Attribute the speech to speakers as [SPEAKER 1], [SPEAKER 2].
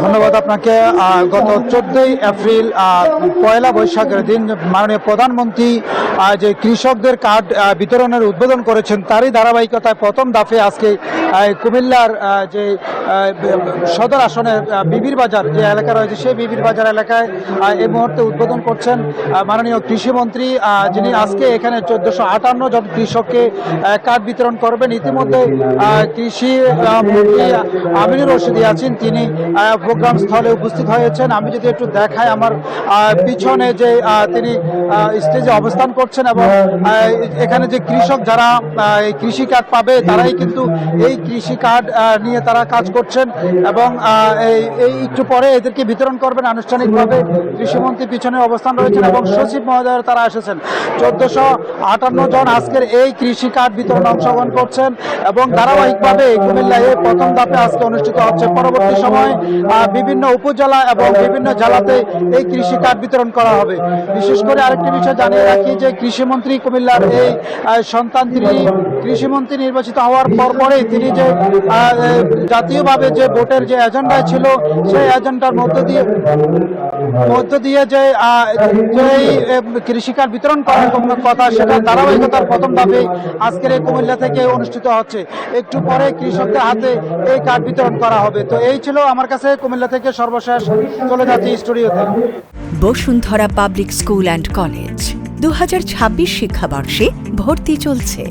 [SPEAKER 1] ধন্যবাদ আপনাকে। গত 14ই এপ্রিল পয়লা বৈশাখের দিন মাননীয় প্রধানমন্ত্রী যে কৃষকদের কার্ড বিতরণের উদ্বোধন করেছেন, তারই ধারাবাহিকতায় প্রথম দফে আজকে কুমিল্লার যে সদর আসনের বিবির বাজার যে এলাকা রয়েছে, সেই বিবির বাজার এলাকায় এই মুহূর্তে উদ্বোধন করছেন মাননীয় কৃষিমন্ত্রী, যিনি আজকে এখানে 1458 জন কৃষককে কার্ড বিতরণ করবেন। ইতিমধ্যে কৃষি মন্ত্রী আমিনুর রশিদ আছেন, তিনি প্রোগ্রাম স্থলে উপস্থিত হয়েছেন। আমি যদি একটু দেখাই, আমার পিছনে যে তিনি স্টেজে অবস্থান করছেন এবং এখানে যে কৃষক যারা এই কৃষি কার্ড পাবে, তারাই কিন্তু এই কৃষি কার্ড নিয়ে তারা কাজ করছেন এবং এই একটু পরে এদেরকে বিতরণ করবেন আনুষ্ঠানিকভাবে। কৃষিমন্ত্রী পিছনে অবস্থান রয়েছেন এবং সচিব মহোদয় তারা এসেছেন। 1458 জন আজকের এই কৃষি কার্ড বিতরণে অংশগ্রহণ করছেন এবং ধারাবাহিকভাবে কুমিল্লায় প্রথম ধাপে আজকে অনুষ্ঠিত হচ্ছে। পরবর্তী সময় বিভিন্ন উপজেলা এবং বিভিন্ন জেলাতে এই কৃষি কার্ড বিতরণ করা হবে। বিশেষ করে আরেকটি বিষয় জানিয়ে রাখি যে কৃষিমন্ত্রী কুমিল্লার এই সন্তান, তিনি কৃষিমন্ত্রী নির্বাচিত হওয়ার পরেই তিনি যে জাতীয়ভাবে যে ভোটের যে এজেন্ডায় ছিল, সেই এজেন্ডার মধ্য দিয়ে যে কৃষি কার্ড বিতরণ করার কথা, সেটা ধারাবাহিকতার প্রথম ধাপে আজকের এই কুমিল্লা থেকে অনুষ্ঠিত হচ্ছে। একটু পরে কৃষকদের হাতে এই কার্ড বিতরণ করা হবে। তো এই ছিল আমার কাছে কুমিল্লা থেকে সর্বশেষ। চলে যাচ্ছি স্টুডিওতে।
[SPEAKER 2] Bashundhara public school and college 2026 শিক্ষাবর্ষে ভর্তি চলছে।